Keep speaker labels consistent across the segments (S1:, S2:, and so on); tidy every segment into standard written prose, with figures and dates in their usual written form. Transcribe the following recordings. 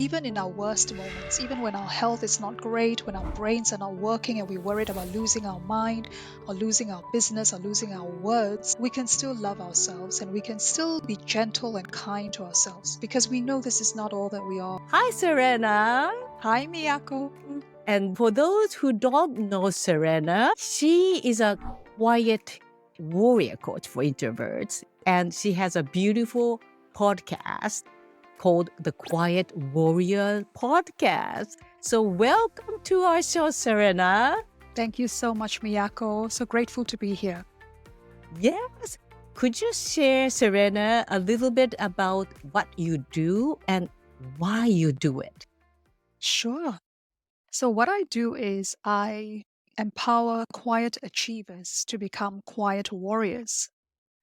S1: Even in our worst moments, even when our health is not great, when our brains are not working and we're worried about losing our mind or losing our business or losing our words, we can still love ourselves and we can still be gentle and kind to ourselves because we know this is not all that we are.
S2: Hi, Serena.
S1: Hi, Miyako.
S2: And for those who don't know Serena, she is a quiet warrior coach for introverts. And she has a beautiful podcast called the Quiet Warrior Podcast. So welcome to our show, Serena.
S1: Thank you so much, Miyako. So grateful to be here.
S2: Yes. Could you share, Serena, a little bit about what you do and why you do it?
S1: Sure. So what I do is I empower quiet achievers to become quiet warriors.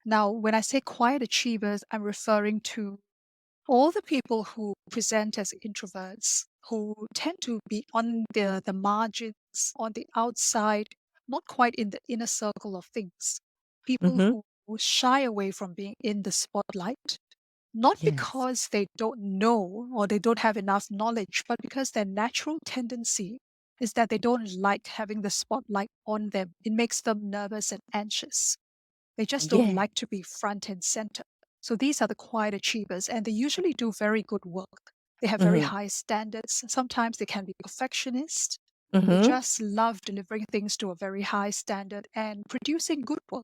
S1: Now, when I say quiet achievers, I'm referring to all the people who present as introverts, who tend to be on the margins, on the outside, not quite in the inner circle of things. People
S2: Mm-hmm.
S1: who shy away from being in the spotlight, not
S2: Yes.
S1: because they don't know or they don't have enough knowledge, but because their natural tendency is that they don't like having the spotlight on them. It makes them nervous and anxious. They just don't
S2: Yeah.
S1: like to be front and center. So these are the quiet achievers, and they usually do very good work. They have very
S2: Mm-hmm.
S1: high standards. Sometimes they can be perfectionists. They
S2: Mm-hmm.
S1: just love delivering things to a very high standard and producing good work.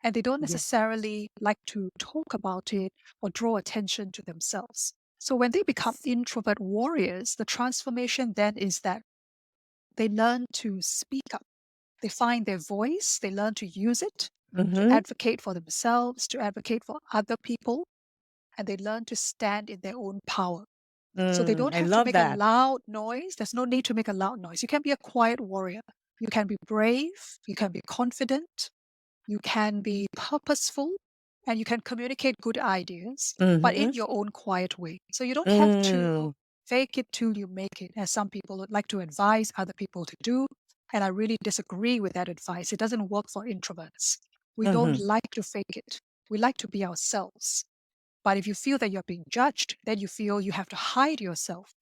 S1: And they don't
S2: Yes.
S1: necessarily like to talk about it or draw attention to themselves. So when they become introvert warriors, the transformation then is that they learn to speak up. They find their voice, they learn to use it to
S2: Mm-hmm.
S1: advocate for themselves, to advocate for other people, and they learn to stand in their own power. So they don't
S2: I
S1: have to
S2: love
S1: make a
S2: that.
S1: loud noise. There's no need to make a loud noise. You can be a quiet warrior. You can be brave. You can be confident. You can be purposeful. And you can communicate good ideas, but in
S2: Mm-hmm.
S1: your own quiet way. So you don't have to
S2: Mm.
S1: fake it till you make it, as some people would like to advise other people to do. And I really disagree with that advice. It doesn't work for introverts. We don't
S2: Mm-hmm.
S1: like to fake it. We like to be ourselves. But if you feel that you're being judged, then you feel you have to hide yourself.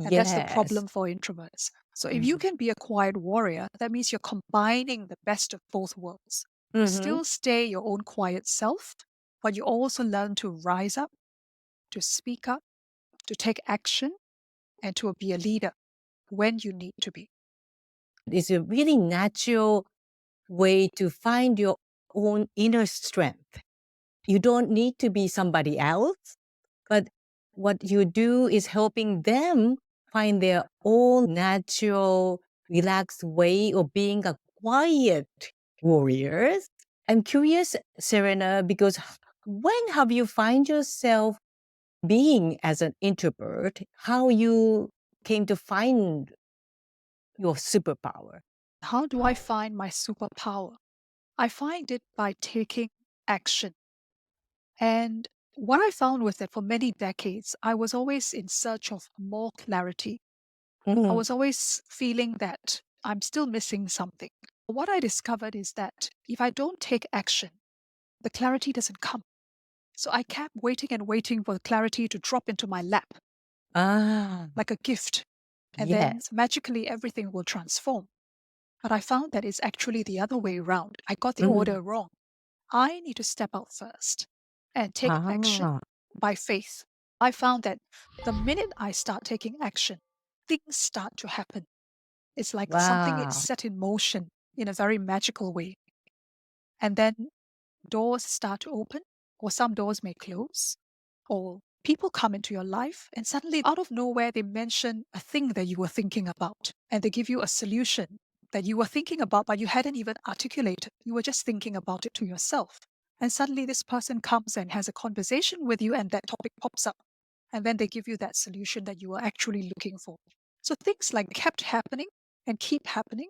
S1: And that's the
S2: Yes.
S1: problem for introverts. So if you can be a quiet warrior, that means you're combining the best of both worlds. You
S2: Mm-hmm.
S1: still stay your own quiet self, but you also learn to rise up, to speak up, to take action, and to be a leader when you need to be.
S2: It's a really natural way to find your own inner strength. You don't need to be somebody else, but what you do is helping them find their own natural, relaxed way of being a quiet warrior. I'm curious, Serena, because when have you find yourself being as an introvert, how you came to find your superpower?
S1: How do I find my superpower? I find it by taking action. And what I found was that for many decades, I was always in search of more clarity. I
S2: Mm,
S1: was always feeling that I'm still missing something. What I discovered is that if I don't take action, the clarity doesn't come. So I kept waiting and waiting for the clarity to drop into my lap
S2: ah,
S1: like a gift. And then
S2: yes.
S1: magically everything will transform. But I found that it's actually the other way around. I got the
S2: Mm,
S1: order wrong. I need to step out first and take action
S2: ah,
S1: by faith. I found that the minute I start taking action, things start to happen. It's like something is
S2: wow.
S1: set in motion in a very magical way. And then doors start to open, or some doors may close, or people come into your life, and suddenly, out of nowhere, they mention a thing that you were thinking about, and they give you a solution that you were thinking about, but you hadn't even articulated. You were just thinking about it to yourself. And suddenly, this person comes and has a conversation with you, and that topic pops up. And then they give you that solution that you were actually looking for. So things like kept happening and keep happening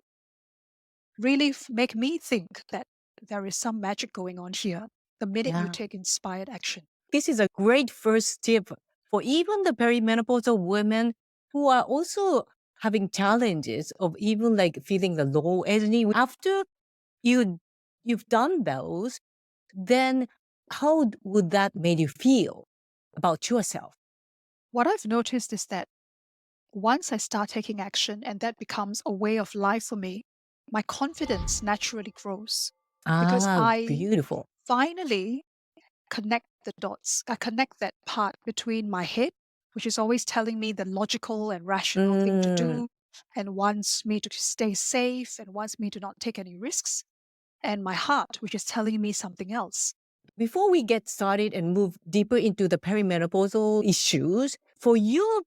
S1: really make me think that there is some magic going on here the minute you
S2: Yeah.
S1: take inspired action.
S2: This is a great first step for even the perimenopausal women who are also having challenges of even like feeling the low energy. After you you've done those, then how would that make you feel about yourself?
S1: What I've noticed is that once I start taking action and that becomes a way of life for me, my confidence naturally grows because
S2: Ah,
S1: I
S2: beautiful.
S1: finally connect the dots. I connect that part between my head, which is always telling me the logical and rational thing to
S2: Mm.
S1: do and wants me to stay safe and wants me to not take any risks, and my heart, which is telling me something else.
S2: Before we get started and move deeper into the perimenopausal issues, for you,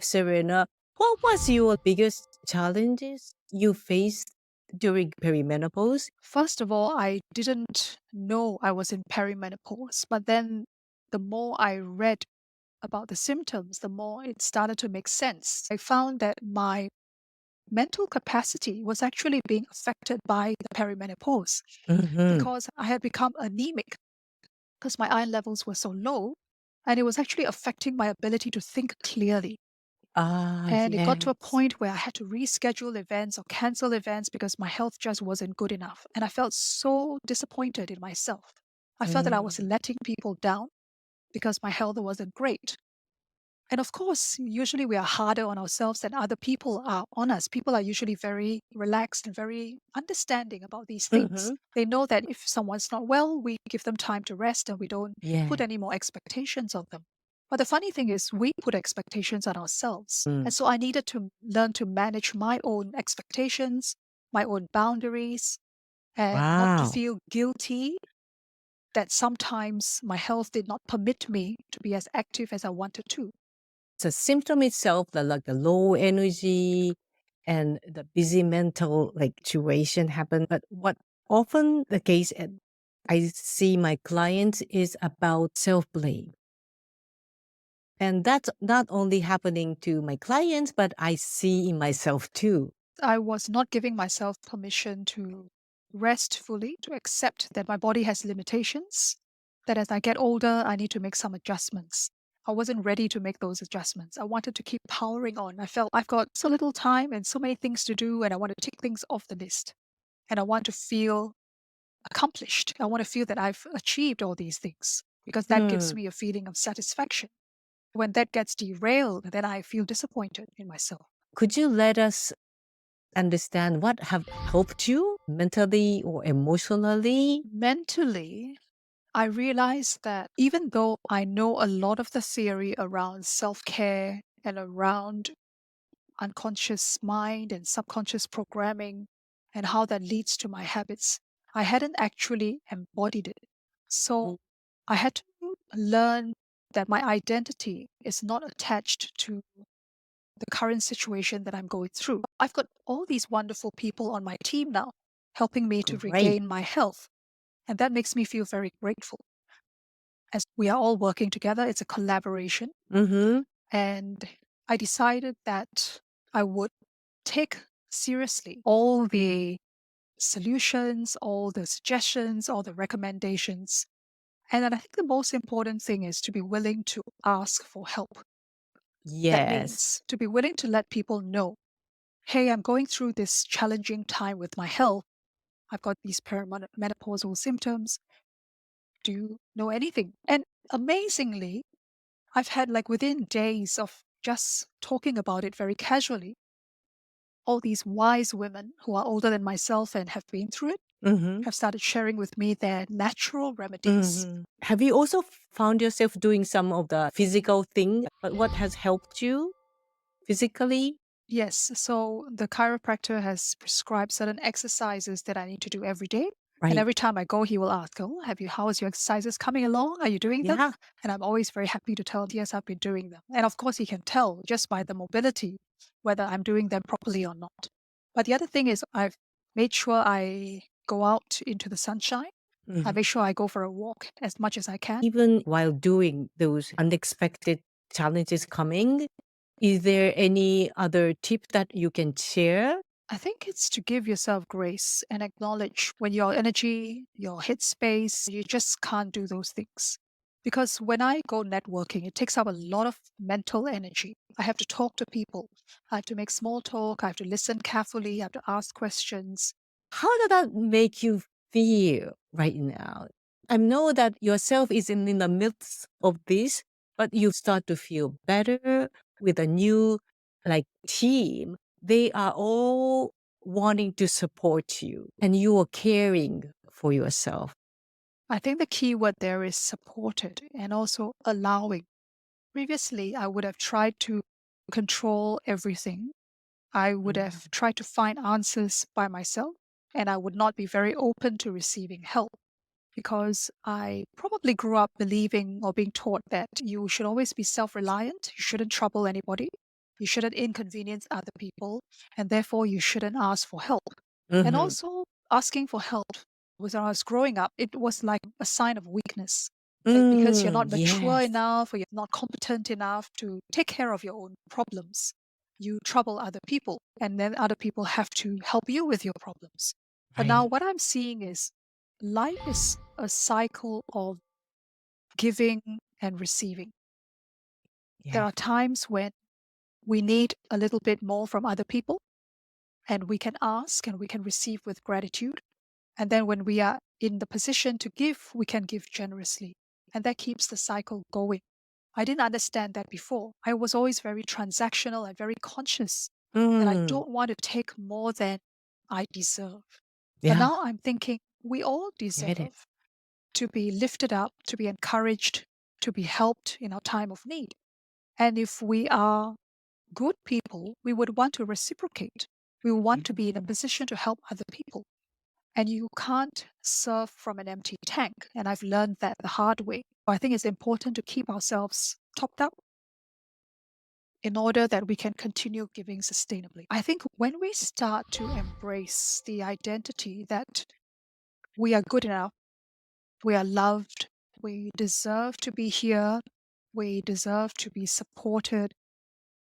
S2: Serena, what was your biggest challenges you faced during perimenopause?
S1: First of all, I didn't know I was in perimenopause, but then the more I read about the symptoms, the more it started to make sense. I found that my mental capacity was actually being affected by the perimenopause
S2: Hmm.
S1: because I had become anemic because my iron levels were so low, and it was actually affecting my ability to think clearly.
S2: Ah,
S1: And it got to a
S2: yes.
S1: point where I had to reschedule events or cancel events because my health just wasn't good enough. And I felt so disappointed in myself. I felt that I was
S2: Mm.
S1: letting people down because my health wasn't great. And of course, usually we are harder on ourselves than other people are on us. People are usually very relaxed and very understanding about these things.
S2: Hmm.
S1: They know that if someone's not well, we give them time to rest and we don't put
S2: Yeah.
S1: any more expectations on them. But the funny thing is, we put expectations on ourselves.
S2: Mm.
S1: And so I needed to learn to manage my own expectations, my own boundaries, and not to
S2: Wow.
S1: feel guilty that sometimes my health did not permit me to be as active as I wanted to.
S2: The symptom itself, like the low energy and the busy mental like situation happen. But what often the case I see my clients is about self blame. And that's not only happening to my clients, but I see in myself too.
S1: I was not giving myself permission to rest fully, to accept that my body has limitations, that as I get older, I need to make some adjustments. I wasn't ready to make those adjustments. I wanted to keep powering on. I felt I've got so little time and so many things to do, and I want to tick things off the list. And I want to feel accomplished. I want to feel that I've achieved all these things because that gives
S2: Hmm.
S1: me a feeling of satisfaction. When that gets derailed, then I feel disappointed in myself.
S2: Could you let us understand what have helped you mentally or emotionally?
S1: Mentally, I realized that even though I know a lot of the theory around self care and around unconscious mind and subconscious programming and how that leads to my habits, I hadn't actually embodied it. So
S2: Mm.
S1: I had to learn that my identity is not attached to the current situation that I'm going through. I've got all these wonderful people on my team now helping me to
S2: Great.
S1: regain my health. And that makes me feel very grateful as we are all working together. It's a collaboration.
S2: Mm-hmm.
S1: And I decided that I would take seriously all the solutions, all the suggestions, all the recommendations. And then I think the most important thing is to be willing to ask for help. That
S2: Yes.
S1: means to be willing to let people know, hey, I'm going through this challenging time with my health. I've got these perimenopausal symptoms. Do you know anything? And amazingly, I've had like within days of just talking about it very casually, all these wise women who are older than myself and have been through it
S2: Mm-hmm.
S1: have started sharing with me their natural remedies.
S2: Mm-hmm. Have you also found yourself doing some of the physical thing? But what has helped you physically?
S1: Yes, so the chiropractor has prescribed certain exercises that I need to do every day. And
S2: Right.
S1: every time I go, he will ask, oh, how is your exercises coming along? Are you doing them?
S2: Yeah.
S1: And I'm always very happy to tell him, yes, I've been doing them. And of course, he can tell just by the mobility whether I'm doing them properly or not. But the other thing is, I've made sure I go out into the sunshine. I
S2: Mhm.
S1: make sure I go for a walk as much as I can.
S2: Even while doing those unexpected challenges coming, is there any other tip that you can share?
S1: I think it's to give yourself grace and acknowledge when your energy, your headspace, you just can't do those things. Because when I go networking, it takes up a lot of mental energy. I have to talk to people. I have to make small talk. I have to listen carefully. I have to ask questions.
S2: How does that make you feel right now? I know that yourself is in the midst of this, but you start to feel better with a new like team, they are all wanting to support you and you are caring for yourself.
S1: I think the key word there is supported and also allowing. Previously, I would have tried to control everything. I would have tried to find answers by myself, and I would not be very open to receiving help because I probably grew up believing or being taught that you should always be self reliant, you shouldn't trouble anybody, you shouldn't inconvenience other people, and therefore you shouldn't ask for help. And
S2: Mm-hmm.
S1: also, asking for help when I was growing up, it was like a sign of weakness. Because you're not mature
S2: Yes.
S1: enough or you're not competent enough to take care of your own problems. You trouble other people, and then other people have to help you with your problems. But now,
S2: Right.
S1: what I'm seeing is life is a cycle of giving and receiving. There
S2: Yeah.
S1: are times when we need a little bit more from other people, and we can ask and we can receive with gratitude. And then when we are in the position to give, we can give generously. And that keeps the cycle going. I didn't understand that before. I was always very transactional and very conscious that I
S2: Mm.
S1: don't want to take more than I deserve. But
S2: Yeah.
S1: now I'm thinking we all
S2: Get it.
S1: deserve to be lifted up, to be encouraged, to be helped in our time of need. And if we are good people, we would want to reciprocate. We want to be in a position to help other people. And you can't serve from an empty tank. And I've learned that the hard way. I think it's important to keep ourselves topped up in order that we can continue giving sustainably. I think when we start to embrace the identity that we are good enough, we are loved, we deserve to be here, we deserve to be supported,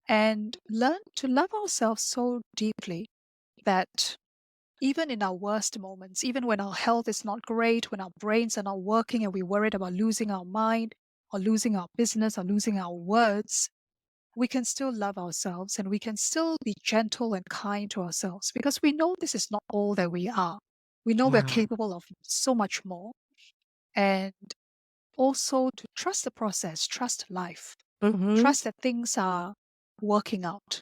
S1: and learn to love ourselves so deeply that even in our worst moments, even when our health is not great, when our brains are not working and we're worried about losing our mind or losing our business or losing our words, we can still love ourselves and we can still be gentle and kind to ourselves because we know this is not all that we are. We know we're
S2: Yeah.
S1: capable of so much more. And also to trust the process, trust life,
S2: Mm-hmm.
S1: trust that things are working out,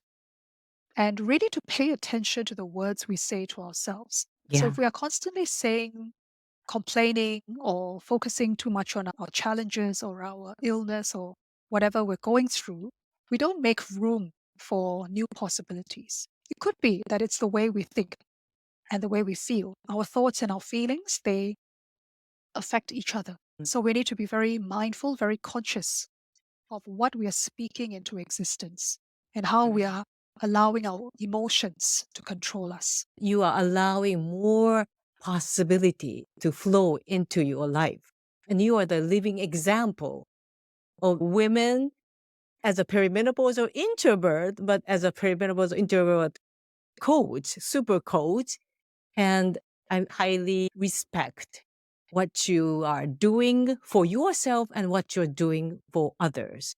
S1: and really to pay attention to the words we say to ourselves. So
S2: Yeah.
S1: if we are constantly saying, complaining, or focusing too much on our challenges or our illness or whatever we're going through, we don't make room for new possibilities. It could be that it's the way we think and the way we feel. Our thoughts and our feelings, they affect each other. So we need to be very mindful, very conscious of what we are speaking into existence and how we are allowing our emotions to control us.
S2: You are allowing more possibility to flow into your life. And you are the living example of women as a perimenopausal introvert, but as a perimenopausal introvert coach, super coach. And I highly respect what you are doing for yourself and what you're doing for others.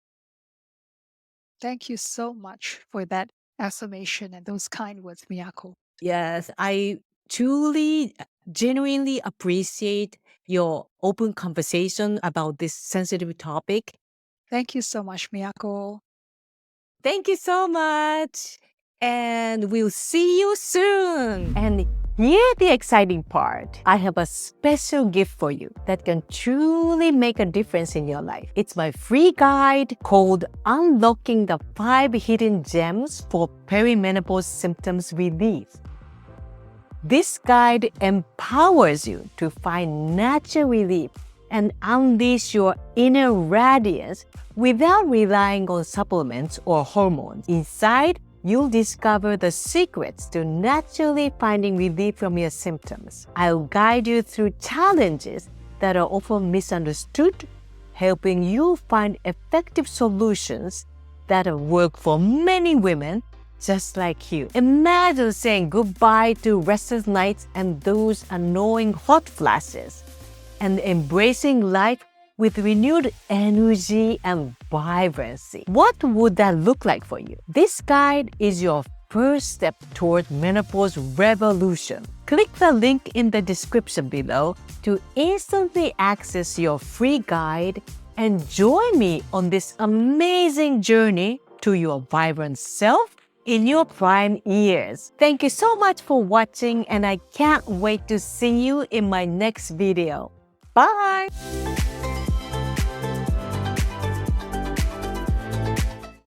S1: Thank you so much for that affirmation and those kind words, Miyako.
S2: Yes, I truly, genuinely appreciate your open conversation about this sensitive topic.
S1: Thank you so much, Miyako.
S2: Thank you so much. And we'll see you soon. And here's the exciting part. I have a special gift for you that can truly make a difference in your life. It's my free guide called Unlocking the 5 Hidden Gems for Perimenopause Symptoms Relief. This guide empowers you to find natural relief and unleash your inner radiance without relying on supplements or hormones. Inside, you'll discover the secrets to naturally finding relief from your symptoms. I'll guide you through challenges that are often misunderstood, helping you find effective solutions that have worked for many women just like you. Imagine saying goodbye to restless nights and those annoying hot flashes, and embracing life with renewed energy and vibrancy. What would that look like for you? This guide is your first step toward menopause revolution. Click the link in the description below to instantly access your free guide and join me on this amazing journey to your vibrant self in your prime years. Thank you so much for watching, and I can't wait to see you in my next video. Bye!